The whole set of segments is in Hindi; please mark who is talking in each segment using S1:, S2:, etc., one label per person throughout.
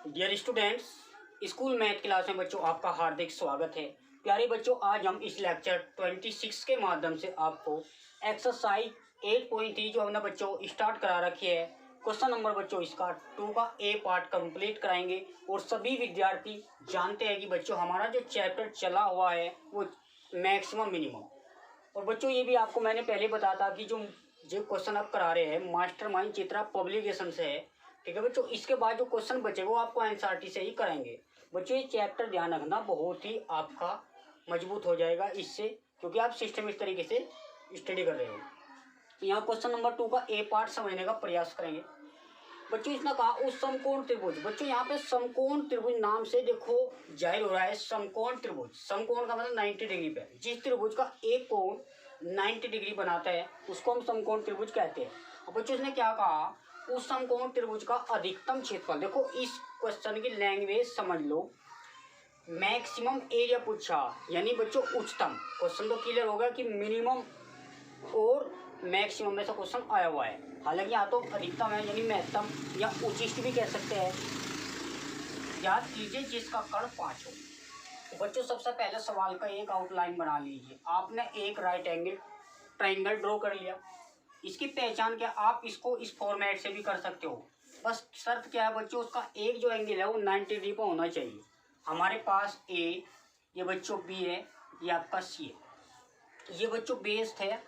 S1: Dear students, school math class में बच्चों आपका हार्दिक स्वागत है। प्यारे बच्चों, आज हम इस लेक्चर 26 के माध्यम से आपको एक्सरसाइज 8.3 जो हमने बच्चों स्टार्ट करा रखी है, क्वेश्चन नंबर बच्चों इसका 2 का ए पार्ट कंप्लीट कराएंगे। और सभी विद्यार्थी जानते हैं कि बच्चों हमारा जो चैप्टर चला हुआ है वो मैक्सिमम मिनिमम। और बच्चों ये भी आपको मैंने पहले बताया था कि जो क्वेश्चन आप करा रहे हैं मास्टरमाइंड चित्रा पब्लिकेशन से है, ठीक है बच्चों। इसके बाद जो क्वेश्चन बचे वो आपको एनसीईआरटी से ही कराएंगे। बच्चों ये चैप्टर ध्यान रखना, बहुत ही आपका मजबूत हो जाएगा इससे, क्योंकि आप सिस्टम इस तरीके से स्टडी कर रहे हो। यहाँ क्वेश्चन नंबर 2 का ए पार्ट समझने का प्रयास करेंगे। बच्चों इसने कहा उस समकोण त्रिभुज, बच्चों यहाँ पे समकोण त्रिभुज नाम से देखो जाहिर हो रहा है समकोण त्रिभुज। समकोण का मतलब 90 डिग्री पे, जिस त्रिभुज का एक कोण 90 डिग्री बनाता है उसको हम समकोण त्रिभुज कहते हैं। और बच्चों इसने क्या कहा, उस समकोण त्रिभुज का अधिकतम क्षेत्रफल। देखो इस क्वेश्चन की लैंग्वेज समझ लो, मैक्सिमम एरिया पूछा यानी बच्चों उच्चतम। क्वेश्चन तो क्लियर होगा कि मिनिमम और मैक्सिमम में से क्वेश्चन आया हुआ है। हालांकि यहाँ तो अधिकतम है यानी महत्तम या उच्चिष्ट भी कह सकते हैं। याद कीजिए जिसका कर्ण 5 हो। तो बच्चों सबसे पहले सवाल का एक आउटलाइन बना लीजिए। आपने एक राइट एंगल ट्राइंगल ड्रॉ कर लिया। इसकी पहचान क्या, आप इसको इस फॉर्मेट से भी कर सकते हो। बस शर्त क्या है बच्चों, उसका एक जो एंगल है वो 90 डिग्री पर होना चाहिए। हमारे पास ए, ये बच्चों बी है, ये आपका सी है। ये बच्चों बेस है,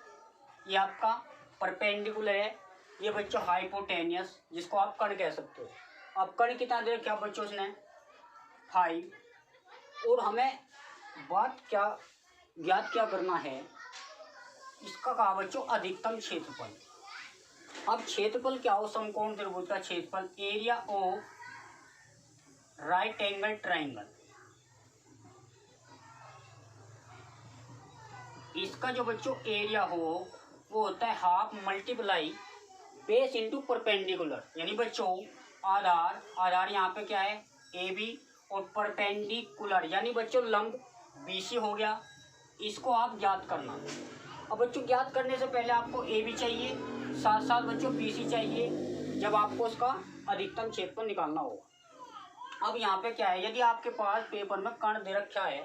S1: ये आपका परपेंडिकुलर है, ये बच्चों हाइपोटेनियस जिसको आप कर्ण कह सकते हो। अब कर्ण कितना दे रखा बच्चों उसने 5। और हमें बात क्या ज्ञात क्या करना है, इसका कहा बच्चों अधिकतम क्षेत्रफल। अब क्षेत्रफल क्या हो, समकोण त्रिभुज का क्षेत्रफल area of right angle triangle. इसका जो बच्चों एरिया हो वो होता है half multiply base into perpendicular, यानी बच्चों आधार यहाँ पे क्या है ए बी, और परपेंडिकुलर यानी बच्चों लंब BC हो गया। इसको आप ज्ञात करना। अब बच्चों ज्ञात करने से पहले आपको ए बी चाहिए, साथ साथ बच्चों BC चाहिए, जब आपको उसका अधिकतम क्षेत्रफल निकालना होगा। अब यहाँ पे क्या है, यदि आपके पास पेपर में कर्ण दे रखा है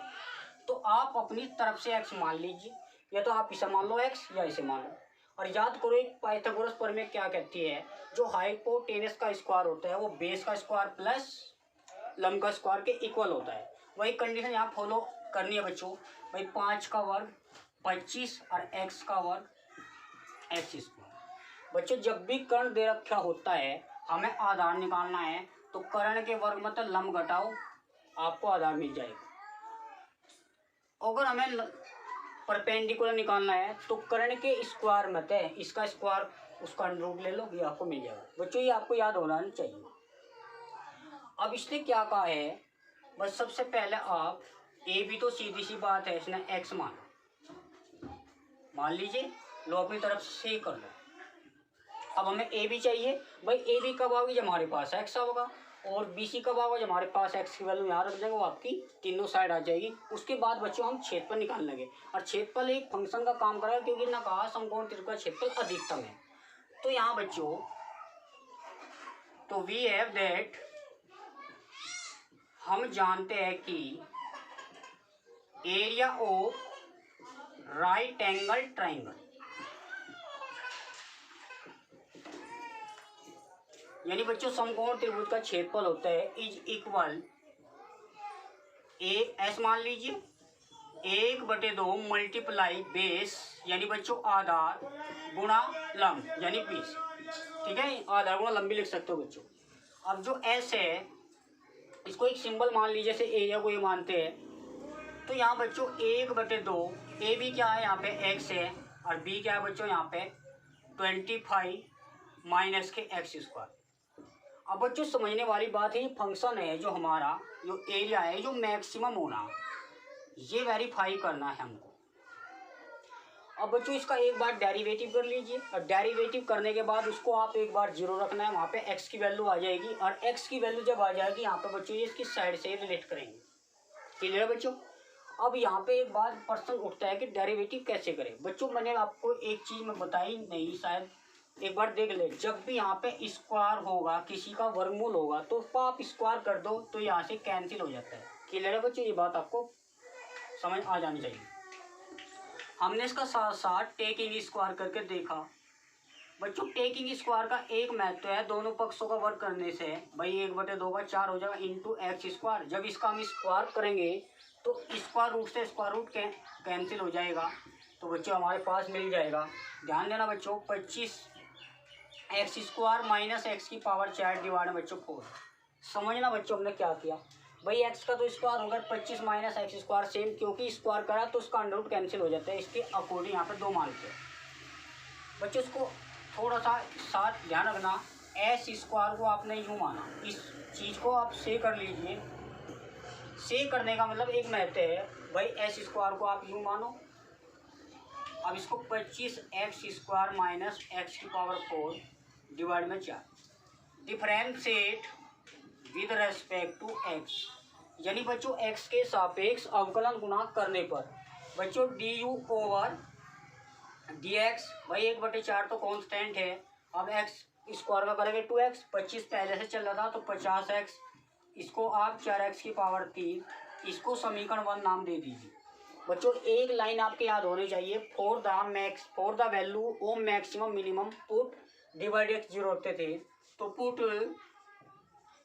S1: तो आप अपनी तरफ से x मान लीजिए, या तो आप इसे मान लो x या इसे मान लो। और याद करो एक पाइथागोरस प्रमेय क्या कहती है, जो हाइपोटेनस का स्क्वायर होता है वो बेस का स्क्वायर प्लस लंब का स्क्वायर के इक्वल होता है। वही कंडीशन यहाँ फॉलो करनी है बच्चों। भाई 5 का वर्ग 25 और x का वर्ग x²। बच्चों जब भी कर्ण दे रखा होता है हमें आधार निकालना है, तो कर्ण के वर्ग मतलब लंब घटाओ, आपको आधार मिल जाएगा। अगर हमें परपेंडिकुलर निकालना है तो कर्ण के स्क्वायर मत है, इसका स्क्वायर उसका अंडर ले लो, ये आपको मिल जाएगा। बच्चों ये आपको याद होना चाहिए। अब इसने क्या कहा है, बस सबसे पहले आप ए बी, तो सीधी सी बात है इसने x मान लीजिए, लो अपनी तरफ से कर लो। अब हमें ए बी चाहिए, भाई ए बी कब आओगी जब हमारे पास x होगा, और बी सी कब आओगा जब हमारे पास x की वैल्यू यहाँ रख देंगे, वो आपकी तीनों साइड आ जाएगी। उसके बाद बच्चों हम क्षेत्रफल निकाल लेंगे, और क्षेत्रफल एक फंक्शन का काम करेगा, क्योंकि ना कहा समकोण त्रिभुज का क्षेत्रफल अधिकतम है। तो यहाँ बच्चों तो वी हैव दैट, हम जानते हैं कि area of right angle triangle यानी बच्चों समकोण त्रिभुज का क्षेत्रफल होता है इज इक्वल एस मान लीजिए 1/2 मल्टीप्लाई बेस यानी बच्चों आधार गुणा लंब यानी 20। ठीक है, आधार गुणा लंब भी लिख सकते हो बच्चों। अब जो एस है इसको एक सिंबल मान लीजिए, जैसे एरिया को ये मानते हैं। तो यहाँ बच्चों 1/2 ए बी क्या है यहाँ पे x है, और बी क्या है बच्चों यहाँ पे 25 माइनस के x²। अब बच्चों समझने वाली बात है, ये फंक्शन है जो हमारा जो एरिया है जो मैक्सिमम होना, ये वेरीफाई करना है हमको। अब बच्चों इसका एक बार डेरिवेटिव कर लीजिए, और डेरिवेटिव करने के बाद उसको आप एक बार 0 रखना है, वहाँ पे x की वैल्यू आ जाएगी, और x की वैल्यू जब आ जाएगी यहाँ पे बच्चों ये इसकी साइड से रिलेट करेंगे। क्लियर है बच्चों। अब यहाँ पे एक बात प्रश्न उठता है कि डेरिवेटिव कैसे करें। बच्चों मैंने आपको एक चीज़ में बताई नहीं शायद, एक बार देख ले, जब भी यहाँ पे स्क्वायर होगा, किसी का वर्गमूल होगा, तो आप स्क्वायर कर दो तो यहाँ से कैंसिल हो जाता है। क्लियर है बच्चों, ये बात आपको समझ आ जानी चाहिए। हमने इसका साथ साथ टेकिंग स्क्वायर करके देखा। बच्चों टेकिंग स्क्वायर का एक महत्व है, दोनों पक्षों का वर्ग करने से भाई 1/2 का 4 हो जाएगा इंटू एक्स स्क्वायर। जब इसका हम स्क्वायर करेंगे तो स्क्वायर रूट से स्क्वायर रूट कैंसिल हो जाएगा, तो बच्चों हमारे पास मिल जाएगा। ध्यान देना बच्चों, 25 एक्स स्क्वायर माइनस एक्स की पावर 4 डिवाइड में बच्चों 4। समझना बच्चों हमने क्या किया, भाई एक्स का तो स्क्वायर होगा, 25 माइनस एक्स स्क्वायर सेम, क्योंकि स्क्वायर करा तो उसका अंडर रूट कैंसिल हो जाता है। इसके अकॉर्डिंग यहाँ पे 2 मानते हैं बच्चों। इसको थोड़ा सा साथ ध्यान रखना, एस स्क्वायर को आपने यूँ माना, इस चीज़ को आप से कर लीजिए। से करने का मतलब एक महत्व है भाई, एस स्क्वायर को आप यूँ मानो। अब इसको 25 एक्स स्क्वायर माइनस एक्स की पावर 4 डिवाइड में 4, differentiate with respect to x, यानी बच्चों एक्स के सापेक्ष अवकलन गुणा करने पर बच्चों D you over D x, भाई 1/4 तो कांस्टेंट है। अब एक्स स्क्वायर का करेंगे 2x, 25 पहले से चल रहा था तो 50x, इसको आप 4x की पावर 3, इसको समीकरण 1 नाम दे दीजिए। बच्चों एक लाइन आपके याद होनी चाहिए, for the value of maximum minimum put divide x 0 रखते थे, तो पुट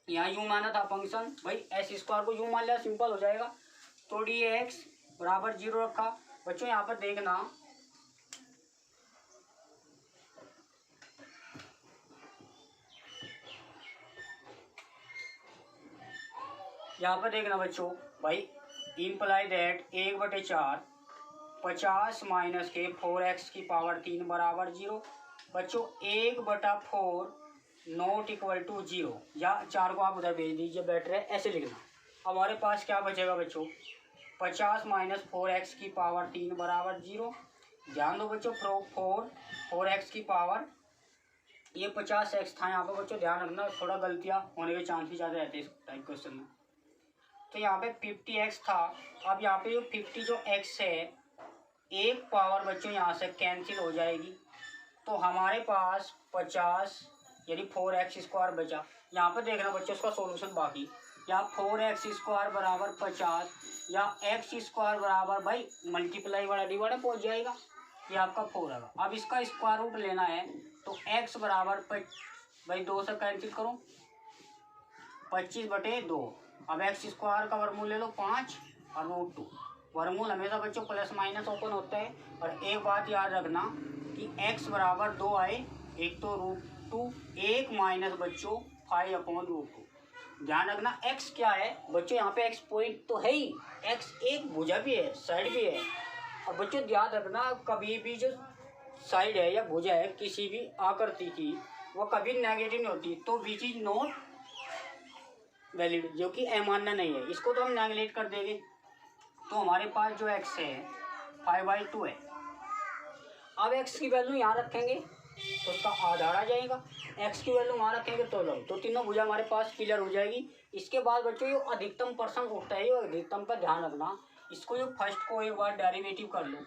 S1: यहाँ यूँ माना था फंक्शन, भाई एस स्क्वायर को यूँ मान लिया, सिंपल हो जाएगा। तो डी एक्स बराबर 0 रखा। बच्चों यहाँ पर देखना, यहाँ पर देखना बच्चों, भाई इम्प्लाई दैट 1/4 50 माइनस के 4x की पावर 3 बराबर 0। बच्चों 1/4 नॉट इक्वल टू 0, या 4 को आप उधर भेज दीजिए, बेटर है ऐसे लिखना। हमारे पास क्या बचेगा बच्चों, 50 माइनस 4x की पावर 3 बराबर 0। ध्यान दो बच्चों, 4x की पावर, ये 50x था यहाँ पर बच्चों, ध्यान रखना, थोड़ा गलतियाँ होने के चांसेस ज़्यादा रहते हैं इस टाइप क्वेश्चन में। तो यहाँ पे 50x था, अब यहाँ पे जो 50 जो x है, एक पावर बच्चों यहाँ से कैंसिल हो जाएगी, तो हमारे पास 50 यानी 4x स्क्वायर बचा। यहाँ पर देखना बच्चों इसका सॉल्यूशन बाकी, या 4x स्क्वायर बराबर 50 या x स्क्वायर बराबर भाई मल्टीप्लाई वाला डिवाइड में पहुँच जाएगा, ये आपका 4 आएगा। अब इसका स्क्वायर रूट लेना है तो x बराबर भाई 2 से कैंसिल करो, 25/2। अब एक्स स्क्वायर का वर्गमूल ले लो 5 और रूट 2। वर्गमूल हमेशा बच्चों प्लस माइनस ओपन होता है। और एक बात याद रखना कि x बराबर 2 आए, एक तो रूट 2, एक माइनस बच्चों 5/√2। ध्यान रखना x क्या है बच्चों, यहाँ पे x पॉइंट तो है ही, x एक भुजा भी है, साइड भी है। और बच्चों ध्यान रखना, कभी भी जो साइड है या भुजा है किसी भी आकृति की, वो कभी नेगेटिव नहीं होती, तो विच इज नॉट वैलिड, जो कि अमान्य नहीं है, इसको तो हम नेगलेक्ट कर देंगे। तो हमारे पास जो x है 5/2 है। अब x की वैल्यू यहाँ रखेंगे तो उसका आधार आ जाएगा, x की वैल्यू वहाँ रखेंगे तो लग, तो तीनों भुजा हमारे पास क्लियर हो जाएगी। इसके बाद बच्चों ये अधिकतम पर्सन उठता है, ये अधिकतम का ध्यान रखना, इसको जो फर्स्ट को एक बार डेरिवेटिव कर लो,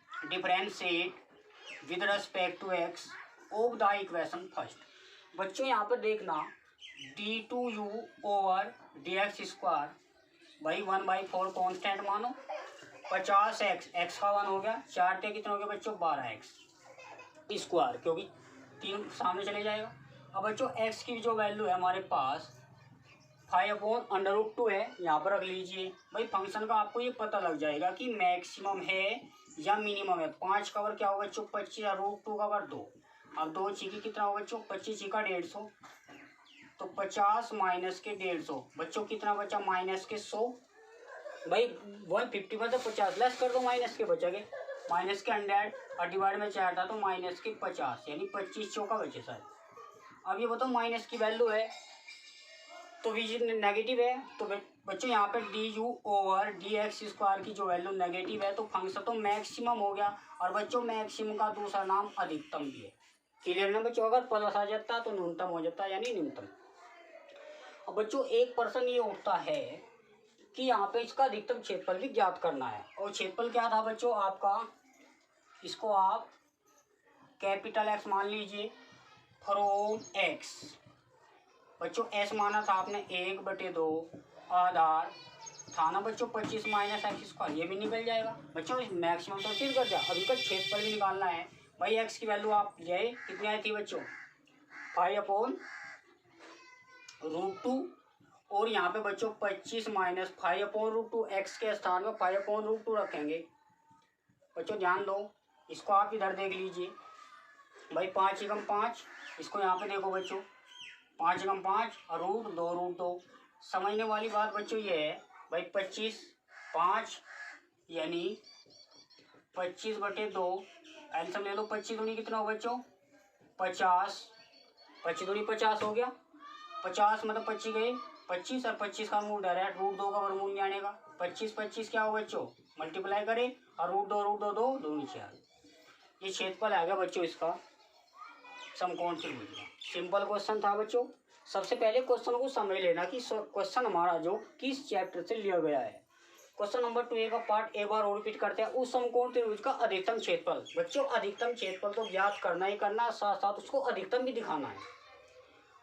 S1: differentiate with respect to x of the equation first. बच्चों यहाँ पर देखना, d2u ओवर dx स्क्वायर, भाई 1/4 कॉन्स्टेंट मानो, 50x, x का 1 हो गया, 4 टे कितने हो गए बच्चों 12x स्क्वायर, क्योंकि 3 सामने चले जाएगा। अब बच्चों x की जो वैल्यू है हमारे पास 5/√2 है, यहाँ पर रख लीजिए। भाई फंक्शन का आपको ये पता लग जाएगा कि मैक्सिमम है या मिनिमम है। 5 का वर्ग क्या होगा बच्चों 25, √2 का वर्ग 2, अब 2 चीकी कितना होगा बच्चों 25 का 150, तो 50 माइनस के 150 बच्चों कितना बचा माइनस के 100। भाई 150 में तो 50 लेस कर दो, माइनस के बचेंगे, माइनस के 100 और डिवाइड में 4 था तो माइनस के 50, यानी 25 चौका बचे सर। अब ये बताओ माइनस की वैल्यू है तो वी नेगेटिव है, तो बच्चों यहाँ पे D you over D x square की जो वैल्यू नेगेटिव है, तो फंक्शन तो मैक्सिमम हो गया। और बच्चों मैक्सिमम का दूसरा नाम अधिकतम भी है। क्लियर ना बच्चों, अगर प्लस आ जाता तो न्यूनतम हो जाता, यानी न्यूनतम। अब बच्चों एक पर्सन ये उठता है कि यहाँ पे इसका अधिकतम क्षेत्रफल भी ज्ञात करना है, और क्षेत्रफल क्या था बच्चों आपका, इसको आप कैपिटल एक्स मान लीजिए फ्रॉम एक्स। बच्चों एस माना था आपने 1/2 आधार था ना बच्चों 25 माइनस एक्स स्क्वायर, ये भी निकल जाएगा। बच्चों मैक्सिमम तो फिर कर दिया, अब इनका क्षेत्रफल भी निकालना है भाई। एक्स की वैल्यू आप गए कितनी आई थी बच्चों 5/√2 और यहाँ पे बच्चों 25 माइनस 5/√2 एक्स के स्थान में 5/√2 रखेंगे। बच्चों ध्यान दो, इसको आप इधर देख लीजिए भाई 5 एकम 5, इसको यहाँ पे देखो बच्चों 5 एकम 5 और √2 समझने वाली बात बच्चों ये है भाई 25 5 यानी 25/2 एल्सियम ले लो। 25 दूनी कितना हो बच्चों 50, 25 दूनी 50 हो गया। 50 मतलब 25 गए 25 और 25 का मूल डायरेक्ट √2 का वर्गमूल नहीं आनेगा। 25 क्या हो बच्चों मल्टीप्लाई करें और √2 2 नीचे आ गए। ये क्षेत्रफल आ गया बच्चों इसका समकोण त्रिभुज का। सिंपल क्वेश्चन था बच्चों। सबसे पहले क्वेश्चन को समझ लेना कि क्वेश्चन हमारा जो किस चैप्टर से लिया गया है। क्वेश्चन नंबर 2 का पार्ट एक बार और रिपीट करते हैं। उस समकोण त्रिभुज का अधिकतम क्षेत्रफल। बच्चों अधिकतम क्षेत्रफल तो ज्ञात करना ही करना, साथ साथ उसको अधिकतम भी दिखाना है।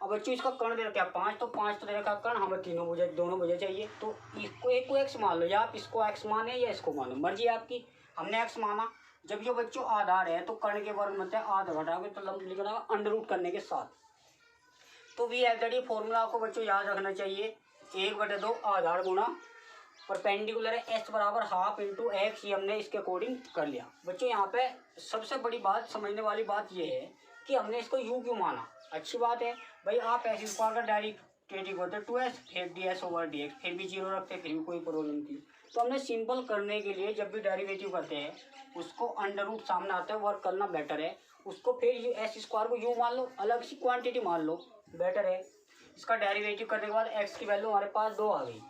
S1: अब बच्चों इसका कर्ण दे रखा है 5, तो 5 तो दे रखा कर्ण, हमें दोनों भुजा चाहिए। तो इसको एक को एक्स मान लो, या आप इसको एक्स माने या इसको मानो, मर्जी आपकी। हमने एक्स माना। जब ये बच्चों आधार है तो कर्ण के वर्ग में आधा घटाओगे तो लंब लिखना अंडर रूट करने के साथ। तो वी एफ दैट फॉर्मूला आपको बच्चों याद रखना चाहिए 1/2 आधार गुणा परपेंडिकुलर है एस बराबर हाफ इंटू एक्स। ये हमने इसके अकॉर्डिंग कर लिया। बच्चों यहाँ पे सबसे बड़ी बात समझने वाली बात ये है कि हमने इसको यू क्यों माना। अच्छी बात है भाई, आप एस स्क्वायर का डेरिवेटिव होते 2s फिर ds/dx, फिर भी 0 रखते फिर भी कोई प्रॉब्लम थी। तो हमने सिंपल करने के लिए जब भी डेरिवेटिव करते हैं उसको अंडर रूट सामने आता है वर्क करना बेटर है। उसको फिर एस स्क्वायर को यू मान लो, अलग सी क्वांटिटी मान लो, बेटर है। इसका डेरिवेटिव करने के बाद एक्स की वैल्यू हमारे पास 2 आ गई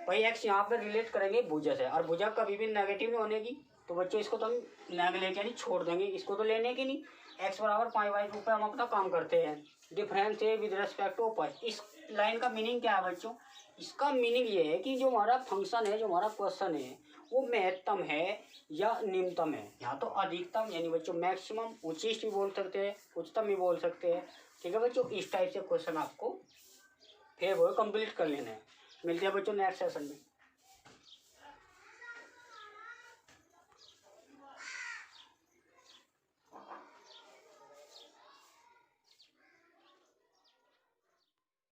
S1: भाई। एक्स यहाँ पर रिलेट करेंगे भुजा से, और भुजा कभी भी नेगेटिव नहीं होने की। तो बच्चों इसको तो हम लेके नहीं छोड़ देंगे, इसको तो लेने की नहीं। एक्स बराबर 5/2 पे हम अपना काम करते हैं। डिफरेंस है विद रेस्पेक्ट टू अपर। इस लाइन का मीनिंग क्या है बच्चों, इसका मीनिंग ये है कि जो हमारा फंक्शन है, जो हमारा क्वेश्चन है, वो महत्तम है या निम्नतम है। यहाँ तो अधिकतम यानी बच्चों मैक्सिमम, उच्चतम भी बोल सकते हैं, उच्चतम भी बोल सकते हैं। ठीक है बच्चों, इस टाइप से क्वेश्चन आपको फिर वो कंप्लीट कर लेना है। मिलते हैं बच्चों नेक्स्ट सेशन में।